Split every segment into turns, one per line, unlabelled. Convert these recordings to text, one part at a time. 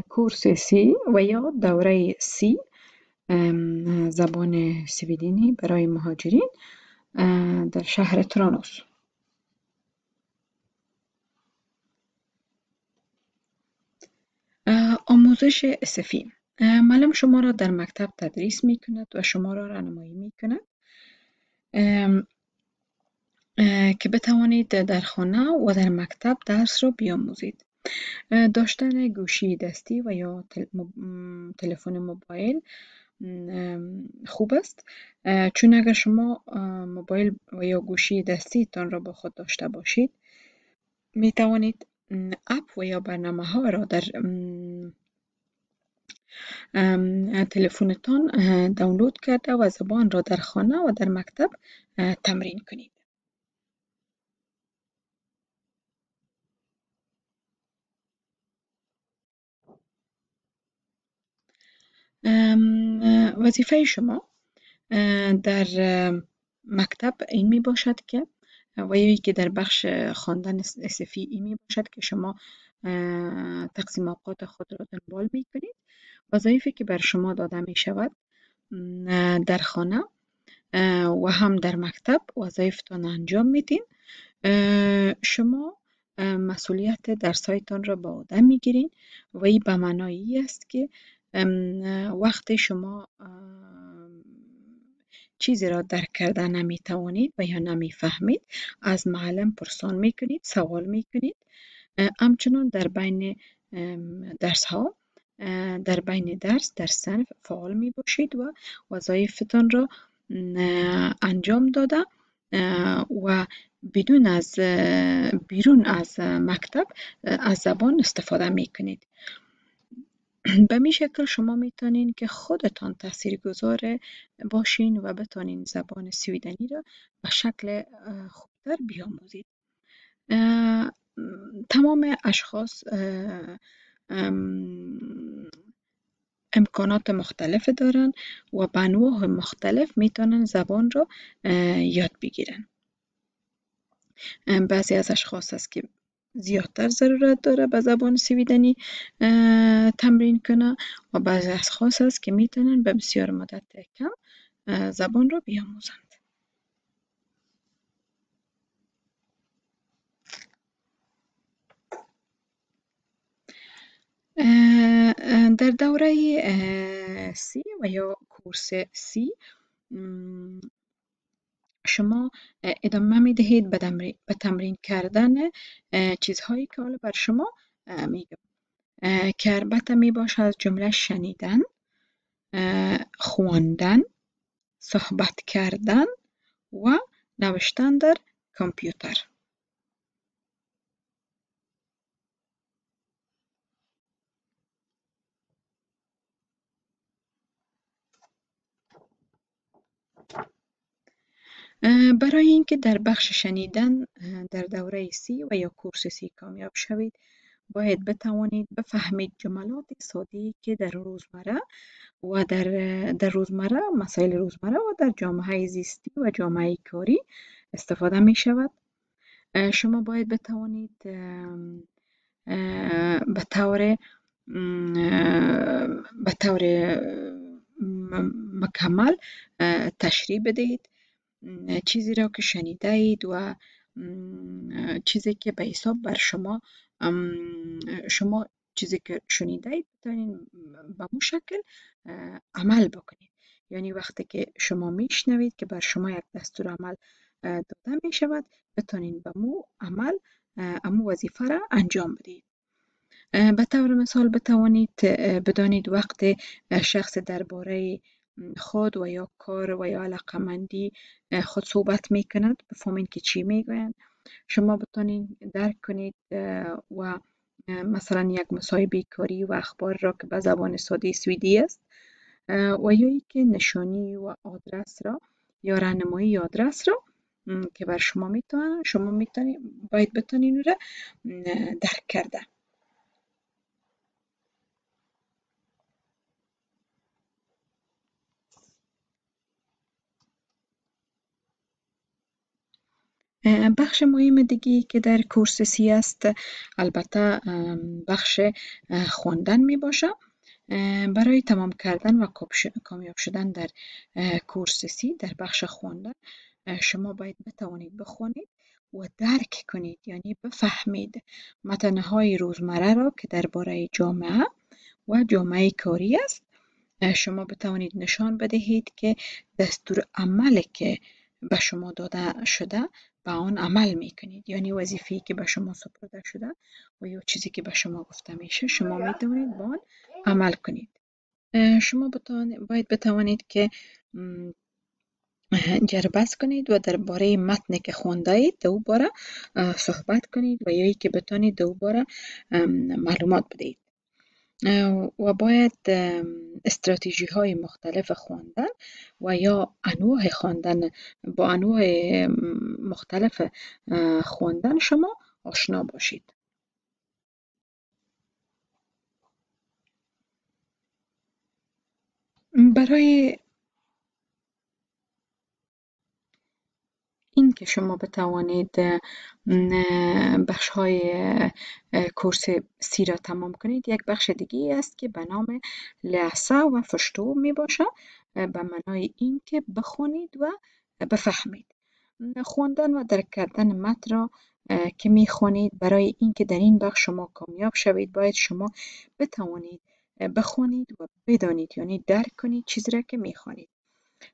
کورس سی و یا دوره سی، زبان سویدینی برای مهاجرین در شهر ترانوس. آموزش اسفی معلم شما را در مکتب تدریس می کند و شما را راهنمایی می کند که بتوانید در خانه و در مکتب درس را بیاموزید. داشتن گوشی دستی و یا تلفن موبایل خوب است، چون اگر شما موبایل و یا گوشی دستی تان را با خود داشته باشید می توانید اپ و یا برنامه ها را در تلفنتان دانلود کرده و زبان را در خانه و در مکتب تمرین کنید. وظیفه شما در مکتب این می باشد که و یا که در بخش خواندن اسفی این می باشد که شما تقسیم اوقات خود را دنبال می کنید. وظایفی که بر شما داده می شود در خانه و هم در مکتب وظایفتان انجام میدین. شما مسئولیت درسایتان را به عهده میگیرین و این به معنای است که وقتی شما چیزی را درک کرده نمی توانید و یا نمی فهمید از معلم پرسان می کنید، سوال می کنید. همچنان در بین درس ها در بین درس در صنف فعال می باشید و وظایفتان را انجام داده و بیرون از مکتب از زبان استفاده می کنید. به می شکل شما میتونین که خودتان تاثیرگذار باشین و بتانین زبان سویدنی را به شکل خوبتر بیاموزید. تمام اشخاص امکانات مختلف دارن و به انواع مختلف میتونن زبان را یاد بگیرن. بعضی از اشخاص هست که زیادتر ضرورت داره به زبان سویدنی تمرین کنه و بعضی اشخاص هست که میتونن به بسیار مدت کم زبان را بیاموزند. در دوره سی و یا کورس سی شما ادامه می دهید به تمرین کردن چیزهایی که حالا بر شما میگم که البته می باشه از جمله شنیدن، خواندن، صحبت کردن و نوشتن در کامپیوتر. برای اینکه در بخش شنیدن در دوره سی و یا کورس سی کامیاب شوید باید بتوانید بفهمید جملات ساده‌ای که در روزمره و در روزمره مسائل روزمره و در جامعه زیستی و جامعه کاری استفاده می شود. شما باید بتوانید به طور مکمل تشریح بدهید چیزی را که شنیده اید و چیزی که به حساب بر شما چیزی که شنیده اید بتانید به مو شکل عمل بکنید. یعنی وقتی که شما میشنوید که بر شما یک دستور عمل داده می شود بتانید به مو عمل امو وظیفه را انجام بدهید. به طور مثال بتوانید بدانید وقت شخص درباره خود و یا کار و یا علاقمندی خود صحبت می کند بفهمید که چی می گویند. شما بتانید درک کنید و مثلا یک مصاحبه کاری و اخبار را که به زبان ساده سوئدی است و یا ای که نشانی و آدرس را یا راهنمایی آدرس را که بر شما باید بتانید او را درک کرده. بخش مهم دیگی که در کورس سی است البته بخش خواندن می باشه. برای تمام کردن و کامیاب شدن در کورس سی در بخش خواندن شما باید بتوانید بخوانید و درک کنید، یعنی بفهمید متن‌های روزمره را که درباره جامعه و جامعه کاری است. شما بتوانید نشان بدهید که دستور عملی که به شما داده شده به آن عمل میکنید، یعنی وظیفه‌ای که به شما سپرده شده و یا چیزی که به شما گفته میشه شما میتوانید با آن عمل کنید. شما باید بتوانید که جربست کنید و درباره متنی که خونده اید دوباره صحبت کنید و یا که بتانید دوباره معلومات بدهید. و باید استراتژی های مختلف خواندن و یا انواع خواندن با انواع مختلف خواندن شما آشنا باشید. برای این که شما بتوانید بخش های کورس سی را تمام کنید، یک بخش دیگه است که به نام لحظه و فشتو می باشه، به معنای این که بخونید و بفهمید. خواندن و درک کردن متن را که می خوانید، برای اینکه در این بخش شما کامیاب شوید باید شما بتوانید بخونید و بدانید، یعنی درک کنید چیزی را که می خوانید.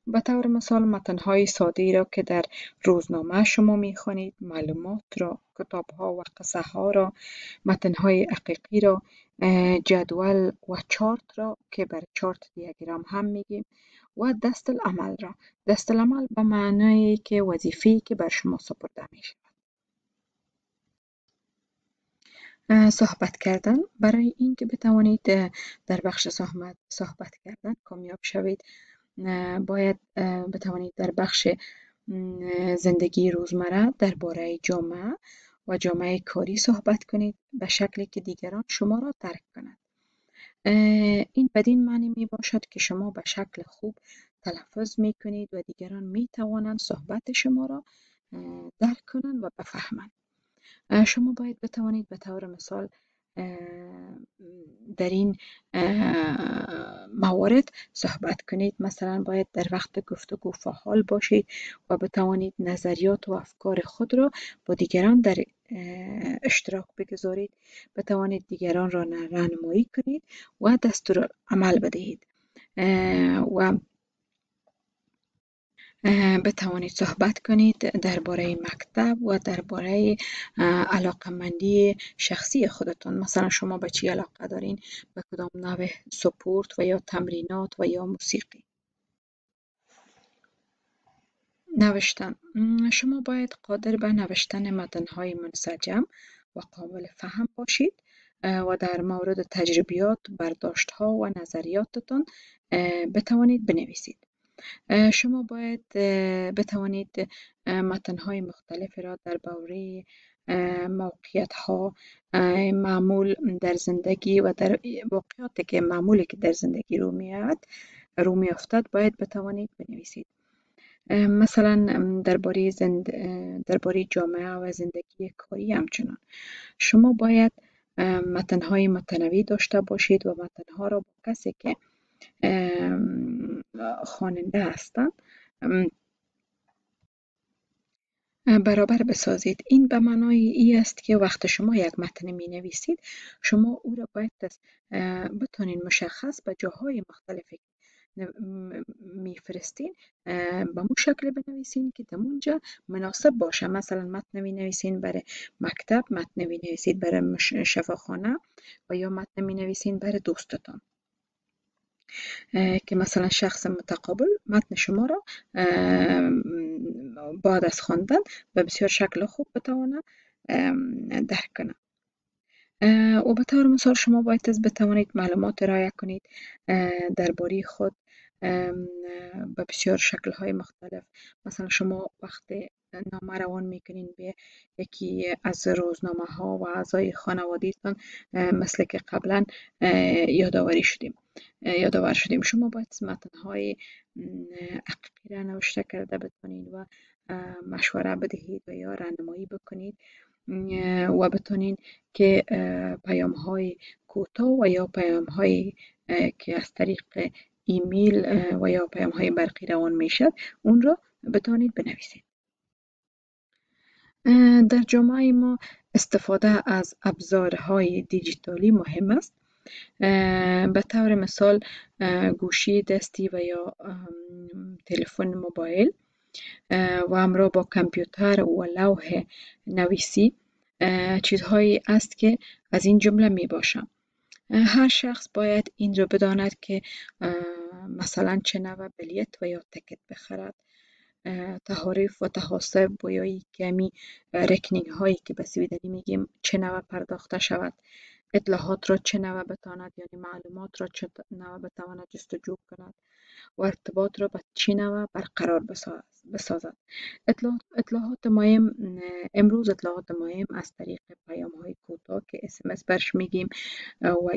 به طور مثال متن‌های ساده‌ای را که در روزنامه شما می‌خوانید، معلومات را، کتاب‌ها و قصه‌ها را، متن‌های حقیقی را، جدول و چارت را که بر چارت دیاگرام هم میگیم و دستالعمل را. دستالعمل به معنای که وظیفه‌ای که بر شما سپرده میشه. صحبت کردن، برای اینکه بتوانید در بخش صحبت کردن کامیاب شوید باید بتوانید در بخش زندگی روزمره درباره جامعه و جامعه کاری صحبت کنید به شکلی که دیگران شما را درک کنند. این بدین معنی می باشد که شما به شکل خوب تلفظ می کنید و دیگران می توانند صحبت شما را درک کنند و بفهمند. شما باید بتوانید به طور مثال در این موارد صحبت کنید. مثلا باید در وقت گفتگو فعال باشید و بتوانید نظریات و افکار خود را با دیگران در اشتراک بگذارید، بتوانید دیگران را راهنمایی کنید و دستور عمل بدهید و بتوانید صحبت کنید درباره مکتب و درباره علاقمندی شخصی خودتان. مثلا شما به چی علاقه دارین، به کدام نوع سپورت و یا تمرینات و یا موسیقی. نوشتن، شما باید قادر به نوشتن متن‌های منسجم و قابل فهم باشید و در مورد تجربیات، برداشت‌ها و نظریاتتان بتوانید بنویسید. شما باید بتوانید متن‌های مختلف را درباره موقعیت‌ها معمول در زندگی و در واقعاتی که معمولی که در زندگی رو می‌افتد باید بتوانید بنویسید. مثلا درباره جامعه و زندگی کاری همچنان شما باید متن‌های متنوع داشته باشید و متن‌ها را با کسی که خواننده هستند برابر بسازید. این به معنای ای است که وقت شما یک متن می نویسید شما او را باید بتونین مشخص به جاهای مختلفی میفرستین به مو شکل بنویسین که دمونجا مناسب باشه. مثلا متن می نویسین برای مکتب، متن می نویسید برای شفاخانه و یا متن می نویسین برای دوستتان که مثلا شخص متقابل متن شما را بعد از خواندن به بسیار شکل خوب بتوانه درک کنه. و به طور مثال شما باید بتوانید معلومات ارائه کنید درباره خود به بسیار شکل‌های مختلف. مثلا شما وقتی نامه روان میکنین به یکی از روزنامه ها و اعضای خانواده‌تان مثل که قبلا یادآور شدیم شما باید متن‌های حقیقی را نوشته کرده بتونید و مشوره بدهید و یا راهنمایی بکنید و بتونین که پیام های کوتاه و یا پیام های که از طریق ایمیل و یا پیام های برقی روان میشد اون را بتونید بنویسید. در جامعه ما استفاده از ابزارهای دیجیتالی مهم است. به طور مثال گوشی دستی و یا تلفن موبایل و همراه با کامپیوتر و لوح نویسی چیزهایی است که از این جمله می باشم. هر شخص باید این را بداند که مثلا چه نوع بلیت و یا تکت بخرد، تحریف و تحاسب و یا کمی رکنینگ هایی که به سویدنی میگیم چه نوع پرداخته شود، اطلاعات را چه نوع بتواند یعنی معلومات را چه نوع بتواند جستجو کند و ارتباط را به چه نوع برقرار بسازد. اطلاعات مهم امروز اطلاعات مهم از طریق پیام های کوتاه که SMS برش میگیم و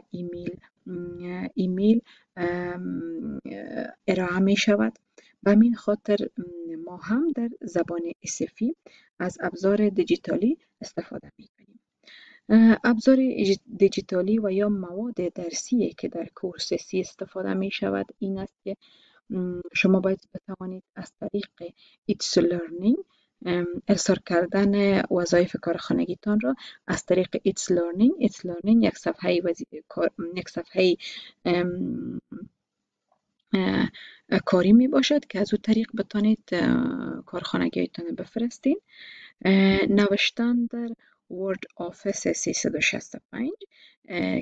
ایمیل ارائه می شود. به همین خاطر ما هم در زبان اسفی از ابزار دیجیتالی استفاده می کنیم. ابزار دیجیتالی و یا مواد درسی که در کورس سی استفاده می شود این است که شما باید بتوانید از طریق ایتس لرنینگ ارسال کردن وظایف کارخانگیتان را از طریق ایتس لرنینگ یک صفحه کاری می باشد که از او طریق بتانید کارخانگیتان بفرستین. نوشتن در ورد آفیس 365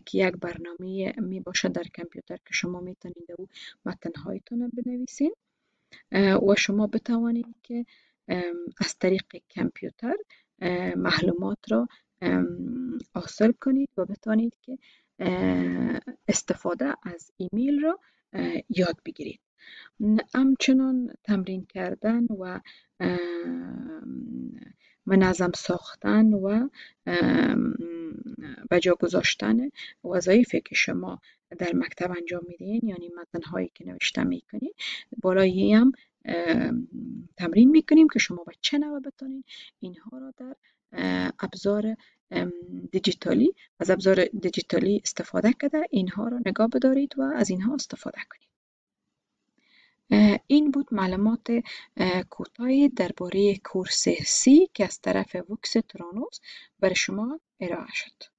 که یک برنامه می باشد در کامپیوتر که شما می توانید او متنهایتان بنویسین و شما بتوانید که از طریق کامپیوتر معلومات را حاصل کنید و بتوانید که استفاده از ایمیل را یاد بگیرید. همچنان تمرین کردن و منظم ساختن و بجا گذاشتن وظایفی که شما در مکتب انجام میدین یعنی متنهایی که نوشته میکنین بالایی هم تمرین میکنیم که شما به چه نوع بتونین اینها را در ابزار دیجیتالی از ابزار دیجیتالی استفاده کرده اینها را نگاه بدارید و از اینها استفاده کنید. این بود معلومات کوتاهی درباره کورس سی که از طرف وکس ترانوس برای شما ارائه شد.